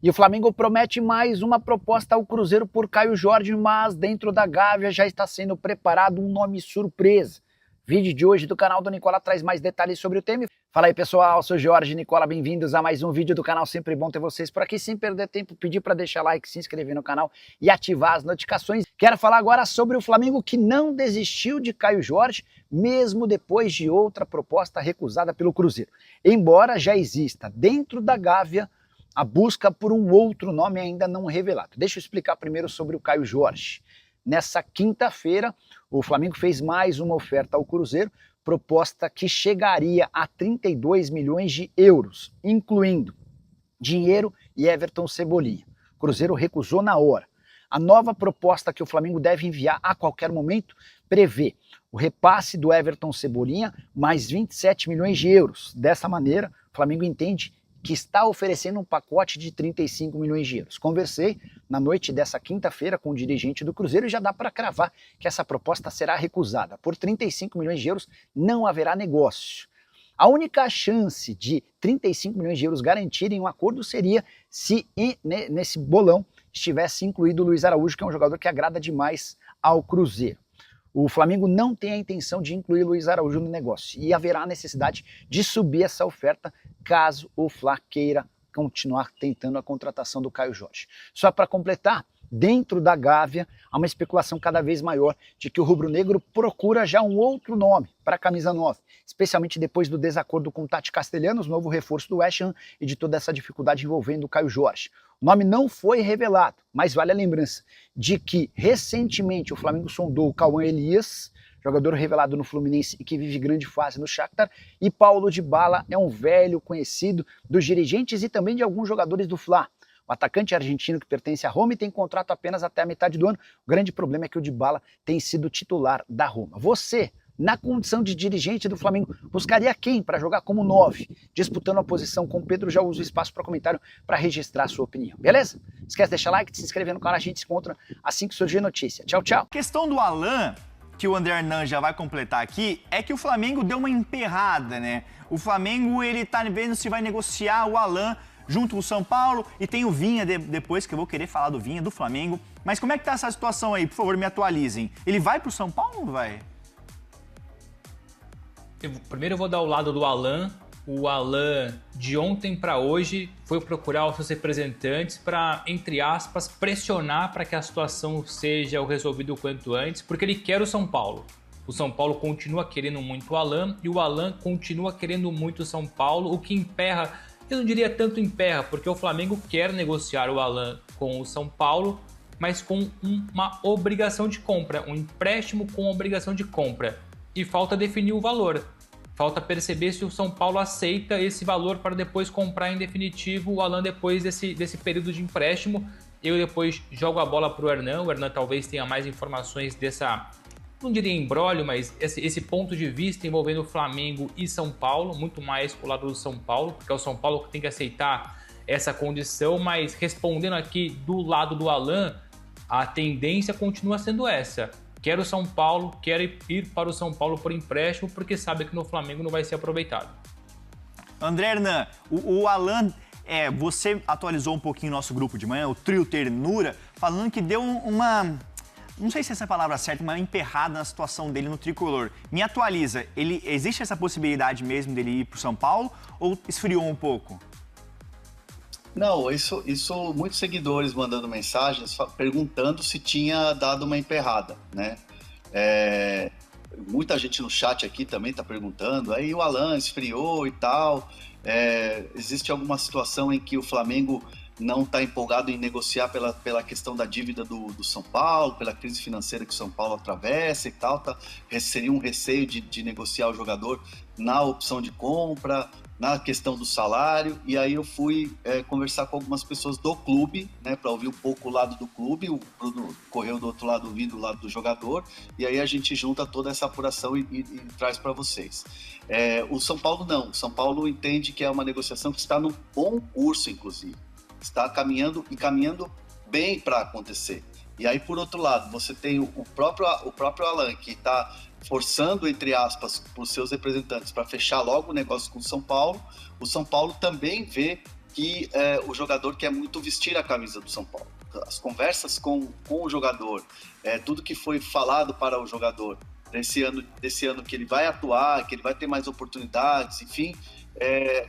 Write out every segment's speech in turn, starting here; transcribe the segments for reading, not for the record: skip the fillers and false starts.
E o Flamengo promete mais uma proposta ao Cruzeiro por Caio Jorge, mas dentro da Gávea já está sendo preparado um nome surpresa. Vídeo de hoje do canal do Nicola traz mais detalhes sobre o tema. Fala aí pessoal, sou Jorge Nicola, bem-vindos a mais um vídeo do canal, sempre bom ter vocês por aqui. Sem perder tempo, pedir para deixar like, se inscrever no canal e ativar as notificações. Quero falar agora sobre o Flamengo que não desistiu de Caio Jorge, mesmo depois de outra proposta recusada pelo Cruzeiro. Embora já exista dentro da Gávea a busca por um outro nome ainda não revelado. Deixa eu explicar primeiro sobre o Caio Jorge. Nessa quinta-feira, o Flamengo fez mais uma oferta ao Cruzeiro, proposta que chegaria a 32 milhões de euros, incluindo dinheiro e Everton Cebolinha. O Cruzeiro recusou na hora. A nova proposta que o Flamengo deve enviar a qualquer momento prevê o repasse do Everton Cebolinha mais 27 milhões de euros. Dessa maneira, o Flamengo entende que está oferecendo um pacote de 35 milhões de euros. Conversei na noite dessa quinta-feira com o dirigente do Cruzeiro e já dá para cravar que essa proposta será recusada. Por 35 milhões de euros não haverá negócio. A única chance de 35 milhões de euros garantirem um acordo seria se nesse bolão estivesse incluído o Luiz Araújo, que é um jogador que agrada demais ao Cruzeiro. O Flamengo não tem a intenção de incluir Luiz Araújo no negócio e haverá necessidade de subir essa oferta caso o Fla queira continuar tentando a contratação do Caio Jorge. Só para completar, dentro da Gávea há uma especulação cada vez maior de que o rubro-negro procura já um outro nome para a camisa 9, especialmente depois do desacordo com o Tati Castellanos, novo reforço do West Ham, e de toda essa dificuldade envolvendo o Caio Jorge. O nome não foi revelado, mas vale a lembrança de que recentemente o Flamengo sondou o Cauã Elias, jogador revelado no Fluminense e que vive grande fase no Shakhtar, e Paulo Dybala é um velho conhecido dos dirigentes e também de alguns jogadores do Fla. O atacante argentino que pertence à Roma e tem contrato apenas até a metade do ano. O grande problema é que o Dybala tem sido titular da Roma. Você, na condição de dirigente do Flamengo, buscaria quem para jogar como 9? Disputando a posição com o Pedro, já usa o espaço para comentário para registrar a sua opinião, beleza? Não esquece de deixar like, de se inscrever no canal, a gente se encontra assim que surgir notícia. Tchau, tchau. A questão do Alan, que o André Hernan já vai completar aqui, é que o Flamengo deu uma emperrada, né? O Flamengo, ele tá vendo se vai negociar o Alan junto com o São Paulo, e tem o Vinha depois, que eu vou querer falar do Vinha, do Flamengo. Mas como é que tá essa situação aí? Por favor, me atualizem. Ele vai pro São Paulo ou não vai? Primeiro eu vou dar o lado do Alan. O Alan, de ontem para hoje, foi procurar os seus representantes para, entre aspas, pressionar para que a situação seja resolvida o quanto antes, porque ele quer o São Paulo. O São Paulo continua querendo muito o Alan e o Alan continua querendo muito o São Paulo, o que emperra, eu não diria tanto emperra, porque o Flamengo quer negociar o Alan com o São Paulo, mas com uma obrigação de compra, um empréstimo com obrigação de compra. E falta definir o valor. Falta perceber se o São Paulo aceita esse valor para depois comprar em definitivo o Alan depois desse período de empréstimo. Eu depois jogo a bola para o Hernan talvez tenha mais informações dessa, não diria imbróglio, mas esse ponto de vista envolvendo Flamengo e São Paulo, muito mais pro lado do São Paulo, porque é o São Paulo que tem que aceitar essa condição, mas respondendo aqui do lado do Alan, a tendência continua sendo essa. Quero o São Paulo, quero ir para o São Paulo por empréstimo, porque sabe que no Flamengo não vai ser aproveitado. André Hernan, o Alan, você atualizou um pouquinho o nosso grupo de manhã, o Trio Ternura, falando que deu uma, não sei se essa é a palavra certa, uma emperrada na situação dele no tricolor. Me atualiza, existe essa possibilidade mesmo dele ir para o São Paulo ou esfriou um pouco? Não, isso muitos seguidores mandando mensagens perguntando se tinha dado uma emperrada, né? Muita gente no chat aqui também está perguntando, aí o Alan esfriou e tal, existe alguma situação em que o Flamengo não está empolgado em negociar pela questão da dívida do São Paulo, pela crise financeira que o São Paulo atravessa e tal, seria um receio de negociar o jogador na opção de compra, na questão do salário, e aí eu fui conversar com algumas pessoas do clube, né, para ouvir um pouco o lado do clube. O Bruno correu do outro lado, ouvindo o lado do jogador, e aí a gente junta toda essa apuração e traz para vocês. O São Paulo não, o São Paulo entende que é uma negociação que está num bom curso, inclusive, está caminhando bem para acontecer. E aí, por outro lado, você tem o próprio Alan, que está forçando, entre aspas, por seus representantes para fechar logo o negócio com o São Paulo. O São Paulo também vê que o jogador quer muito vestir a camisa do São Paulo. As conversas com o jogador, tudo que foi falado para o jogador desse ano que ele vai atuar, que ele vai ter mais oportunidades, enfim,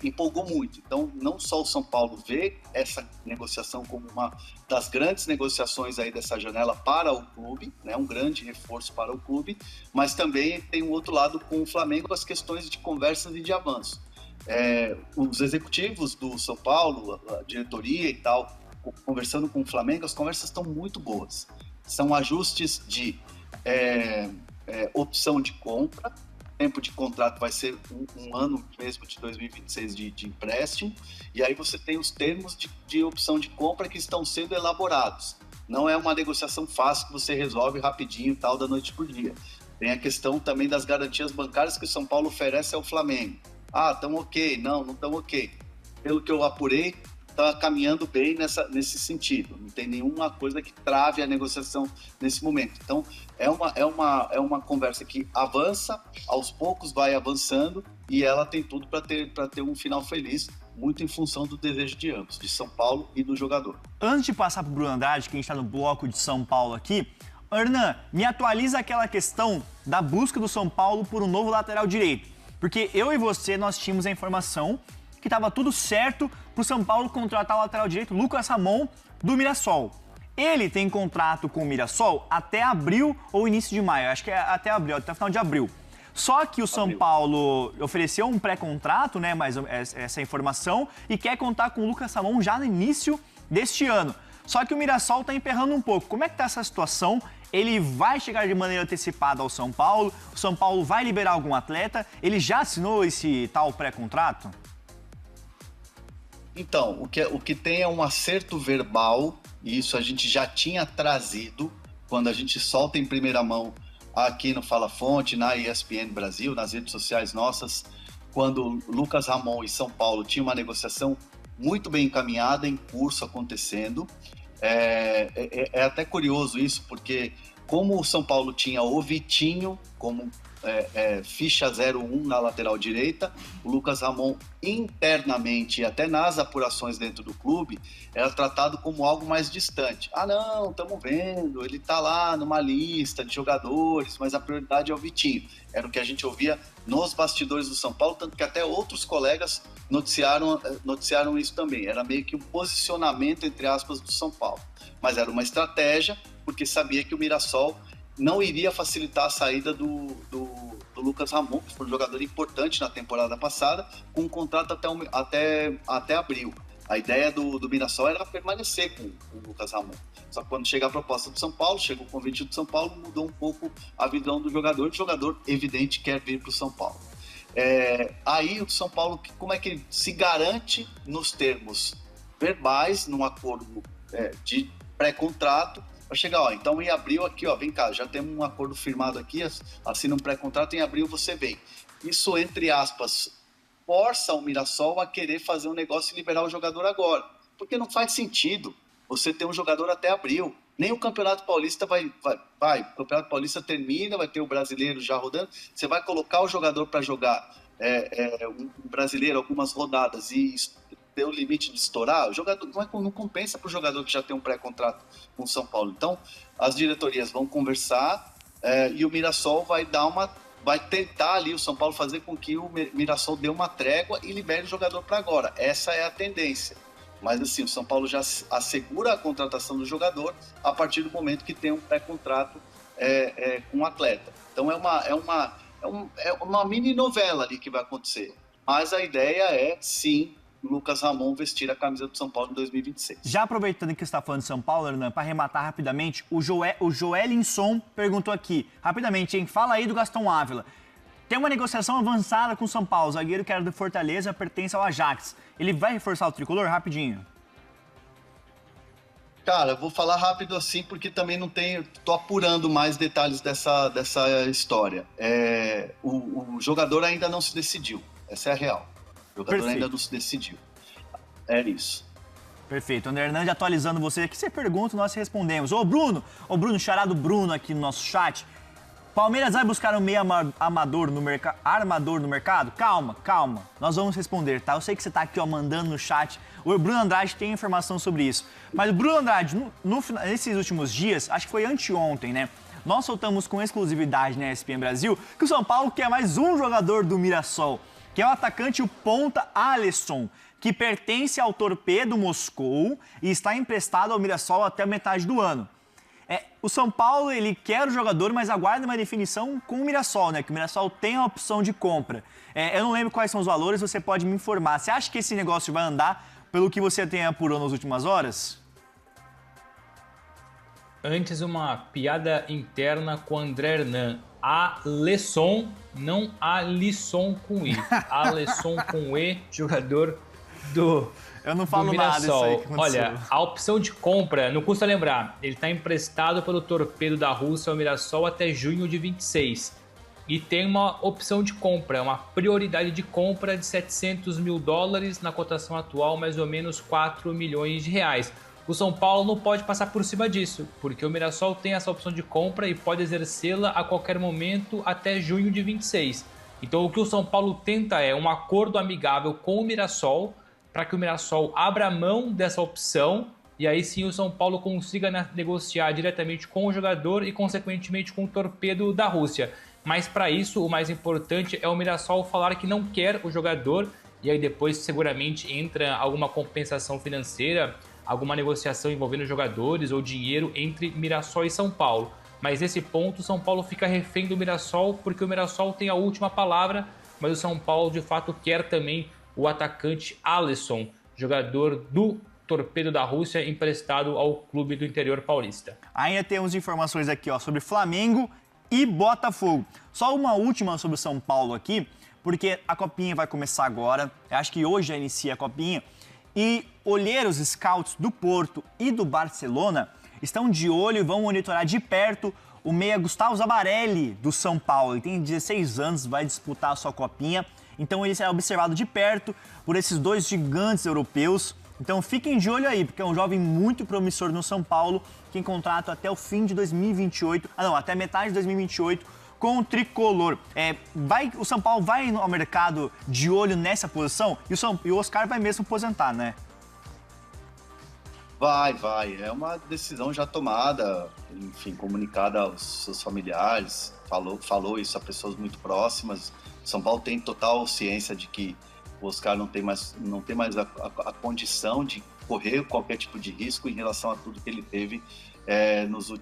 empolgou muito. Então, não só o São Paulo vê essa negociação como uma das grandes negociações aí dessa janela para o clube, né, um grande reforço para o clube, mas também tem um outro lado com o Flamengo, as questões de conversas e de avanço. Os executivos do São Paulo, a diretoria e tal, conversando com o Flamengo, as conversas estão muito boas. São ajustes de opção de compra, tempo de contrato vai ser um ano mesmo de 2026 de empréstimo, e aí você tem os termos de opção de compra que estão sendo elaborados. Não é uma negociação fácil que você resolve rapidinho e tal, da noite por dia. Tem a questão também das garantias bancárias que o São Paulo oferece ao Flamengo. Estão ok, não estão ok. Pelo que eu apurei, está caminhando bem nesse sentido. Não tem nenhuma coisa que trave a negociação nesse momento. Então, é uma conversa que avança, aos poucos vai avançando, e ela tem tudo para ter um final feliz, muito em função do desejo de ambos, de São Paulo e do jogador. Antes de passar para o Bruno Andrade, que a gente está no bloco de São Paulo aqui, Hernan, me atualiza aquela questão da busca do São Paulo por um novo lateral direito. Porque eu e você, nós tínhamos a informação que estava tudo certo para o São Paulo contratar o lateral direito Lucas Ramon do Mirassol. Ele tem contrato com o Mirassol até abril ou início de maio, acho que é até abril, até o final de abril. Só que o São Paulo ofereceu um pré-contrato, né, mais essa informação, e quer contar com o Lucas Ramon já no início deste ano. Só que o Mirassol está emperrando um pouco. Como é que está essa situação? Ele vai chegar de maneira antecipada ao São Paulo? O São Paulo vai liberar algum atleta? Ele já assinou esse tal pré-contrato? Então, o que tem é um acerto verbal, e isso a gente já tinha trazido quando a gente solta em primeira mão aqui no Fala Fonte, na ESPN Brasil, nas redes sociais nossas, quando Lucas Ramon e São Paulo tinham uma negociação muito bem encaminhada, em curso, acontecendo. É até curioso isso, porque como o São Paulo tinha o Vitinho como ficha 01 na lateral direita, o Lucas Ramon internamente, e até nas apurações dentro do clube, era tratado como algo mais distante. Não, estamos vendo, ele está lá numa lista de jogadores, mas a prioridade é o Vitinho. Era o que a gente ouvia nos bastidores do São Paulo, tanto que até outros colegas noticiaram isso também. Era meio que um posicionamento, entre aspas, do São Paulo. Mas era uma estratégia, porque sabia que o Mirassol não iria facilitar a saída do Lucas Ramon, que foi um jogador importante na temporada passada, com um contrato até abril. A ideia do Mirassol era permanecer com o Lucas Ramon. Só que quando chega a proposta do São Paulo, chega o convite do São Paulo, mudou um pouco a visão do jogador. O jogador, evidente, quer vir para o São Paulo. Aí o São Paulo, como é que ele se garante nos termos verbais, num acordo de pré-contrato, vai chegar, então em abril aqui, vem cá, já temos um acordo firmado aqui, assina um pré-contrato, em abril você vem. Isso, entre aspas, força o Mirassol a querer fazer um negócio e liberar o jogador agora, porque não faz sentido você ter um jogador até abril. Nem o Campeonato Paulista vai. O Campeonato Paulista termina, vai ter o brasileiro já rodando, você vai colocar o jogador para jogar um brasileiro algumas rodadas e ter o limite de estourar, o jogador não compensa para o jogador que já tem um pré-contrato com o São Paulo. Então, as diretorias vão conversar e o Mirassol vai tentar ali o São Paulo fazer com que o Mirassol dê uma trégua e libere o jogador para agora. Essa é a tendência. Mas assim, o São Paulo já assegura a contratação do jogador a partir do momento que tem um pré-contrato com o atleta. Então é uma mini novela ali que vai acontecer. Mas a ideia é, sim, Lucas Ramon vestir a camisa do São Paulo em 2026. Já aproveitando que você está falando de São Paulo, Hernan, para arrematar rapidamente, o Joelinson perguntou aqui, rapidamente, fala aí do Gastão Ávila. Tem uma negociação avançada com o São Paulo, o zagueiro que era do Fortaleza, pertence ao Ajax. Ele vai reforçar o tricolor? Rapidinho. Cara, eu vou falar rápido assim, porque também tô apurando mais detalhes dessa história. O jogador ainda não se decidiu, essa é a real. O jogador ainda não se decidiu. É isso. Perfeito. André Hernandes atualizando você. O que você pergunta, nós respondemos. Ô Bruno, charado Bruno aqui no nosso chat. Palmeiras vai buscar um meio armador no mercado? Calma. Nós vamos responder, tá? Eu sei que você tá aqui, ó, mandando no chat. O Bruno Andrade tem informação sobre isso. Mas o Bruno Andrade, nesses últimos dias, acho que foi anteontem, né? Nós soltamos com exclusividade na ESPN Brasil que o São Paulo quer mais um jogador do Mirassol, que é o atacante, o ponta Alisson, que pertence ao Torpedo Moscou e está emprestado ao Mirassol até a metade do ano. O São Paulo, ele quer o jogador, mas aguarda uma definição com o Mirassol, né? Que o Mirassol tem a opção de compra. Eu não lembro quais são os valores, você pode me informar. Você acha que esse negócio vai andar pelo que você tem apurado nas últimas horas? Antes, uma piada interna com o André Hernan. Alisson, não Alisson com I. Alisson com E, jogador do Eu não falo nada disso aí que aconteceu. Olha, a opção de compra, não custa lembrar, ele está emprestado pelo Torpedo da Rússia ao Mirassol até junho de 26. E tem uma opção de compra, uma prioridade de compra de $700 mil, na cotação atual mais ou menos R$4 milhões. O São Paulo não pode passar por cima disso, porque o Mirassol tem essa opção de compra e pode exercê-la a qualquer momento até junho de 26. Então o que o São Paulo tenta é um acordo amigável com o Mirassol, para que o Mirassol abra mão dessa opção e aí sim o São Paulo consiga negociar diretamente com o jogador e consequentemente com o Torpedo da Rússia. Mas para isso o mais importante é o Mirassol falar que não quer o jogador e aí depois seguramente entra alguma compensação financeira, alguma negociação envolvendo jogadores ou dinheiro entre Mirassol e São Paulo. Mas nesse ponto o São Paulo fica refém do Mirassol porque o Mirassol tem a última palavra, mas o São Paulo de fato quer também o atacante Alisson, jogador do Torpedo da Rússia, emprestado ao clube do interior paulista. Ainda temos informações aqui, ó, sobre Flamengo e Botafogo. Só uma última sobre o São Paulo aqui, porque a Copinha vai começar agora. Eu acho que hoje já inicia a Copinha. E olheiros scouts do Porto e do Barcelona estão de olho e vão monitorar de perto o meia Gustavo Zabarelli, do São Paulo. Ele tem 16 anos, vai disputar a sua Copinha. Então ele será observado de perto por esses dois gigantes europeus. Então fiquem de olho aí, porque é um jovem muito promissor no São Paulo, que tem contrato até o fim de 2028, até metade de 2028, com o tricolor. O São Paulo vai ao mercado de olho nessa posição e o Oscar vai mesmo aposentar, né? Vai. É uma decisão já tomada, enfim, comunicada aos seus familiares, falou isso a pessoas muito próximas. São Paulo tem total ciência de que o Oscar não tem mais a condição de correr qualquer tipo de risco em relação a tudo que ele teve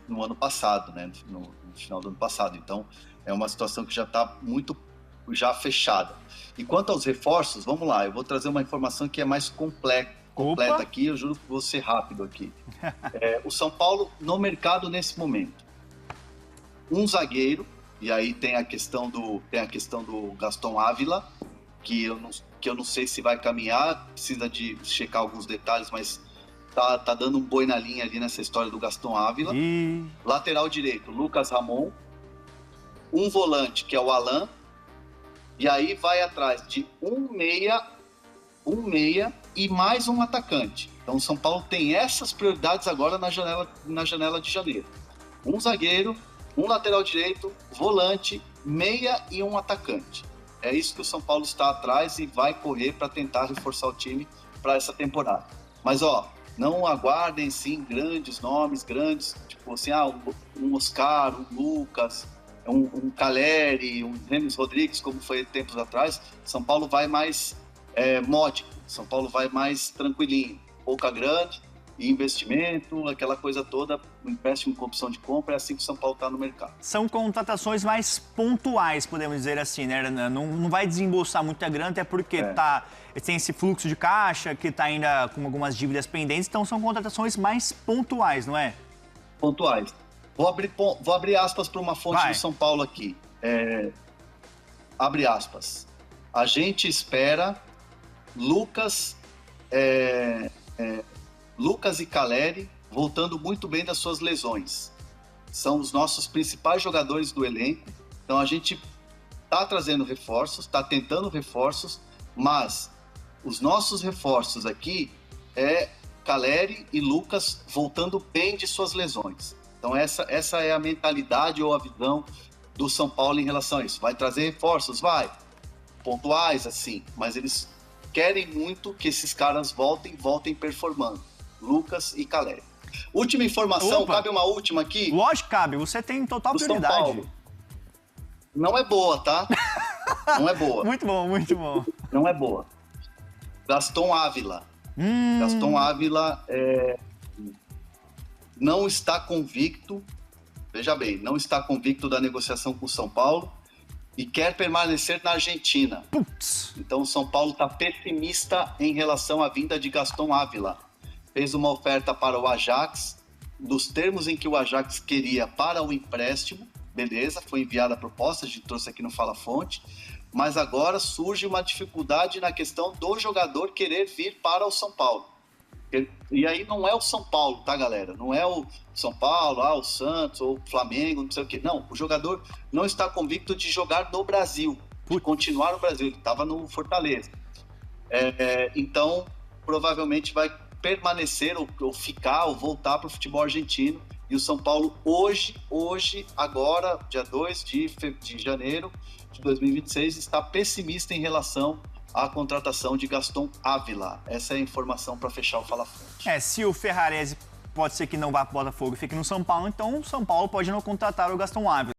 no ano passado, né? No final do ano passado. Então, é uma situação que já está muito fechada. E quanto aos reforços, vamos lá, eu vou trazer uma informação que é mais completa aqui, eu juro que vou ser rápido aqui. O São Paulo, no mercado nesse momento, um zagueiro, e aí tem a questão do Gaston Ávila, que eu não sei se vai caminhar, precisa de checar alguns detalhes, mas tá dando um boi na linha ali nessa história do Gaston Ávila. Lateral direito, Lucas Ramon, um volante, que é o Alan, e aí vai atrás de um meia e mais um atacante. Então o São Paulo tem essas prioridades agora na janela de janeiro. Um zagueiro, um lateral direito, volante, meia e um atacante. É isso que o São Paulo está atrás e vai correr para tentar reforçar o time para essa temporada. Mas, não aguardem, sim, grandes nomes, tipo assim, um Oscar, um Lucas, um Caleri, um Remes Rodrigues, como foi tempos atrás. São Paulo vai mais módico, São Paulo vai mais tranquilinho, pouca grande, e investimento, aquela coisa toda, um empréstimo com opção de compra, é assim que o São Paulo está no mercado. São contratações mais pontuais, podemos dizer assim, né? Não vai desembolsar muita grana, até porque tem esse fluxo de caixa, que está ainda com algumas dívidas pendentes, então são contratações mais pontuais, não é? Pontuais. Vou abrir aspas para uma fonte do São Paulo aqui. Abre aspas. A gente espera Lucas e Caleri voltando muito bem das suas lesões. São os nossos principais jogadores do elenco. Então a gente está trazendo reforços, está tentando reforços, mas os nossos reforços aqui é Caleri e Lucas voltando bem de suas lesões. Então essa é a mentalidade ou a visão do São Paulo em relação a isso. Vai trazer reforços? Vai. Pontuais, assim. Mas eles querem muito que esses caras voltem performando. Lucas e Caleri. Última informação, Opa. cabe uma última aqui? Lógico, cabe. Você tem total Do São prioridade. Paulo. Não é boa, tá? Não é boa. Muito bom, muito bom. Não é boa. Gaston Ávila. Gaston Ávila não está convicto, veja bem, não está convicto da negociação com o São Paulo e quer permanecer na Argentina. Putz. Então o São Paulo está pessimista em relação à vinda de Gaston Ávila. Fez uma oferta para o Ajax, dos termos em que o Ajax queria para o empréstimo, beleza, foi enviada a proposta, a gente trouxe aqui no Fala Fonte, mas agora surge uma dificuldade na questão do jogador querer vir para o São Paulo. E aí não é o São Paulo, tá, galera? Não é o São Paulo, o Santos, ou o Flamengo, não sei o quê. Não, o jogador não está convicto de jogar no Brasil, de continuar no Brasil. Ele estava no Fortaleza. Então, provavelmente vai permanecer ou ficar ou voltar para o futebol argentino. E o São Paulo hoje, agora, dia 2 de janeiro de 2026, está pessimista em relação à contratação de Gaston Ávila. Essa é a informação para fechar o Fala Fonte. Se o Ferrarese pode ser que não vá para o Botafogo e fique no São Paulo, então o São Paulo pode não contratar o Gaston Ávila.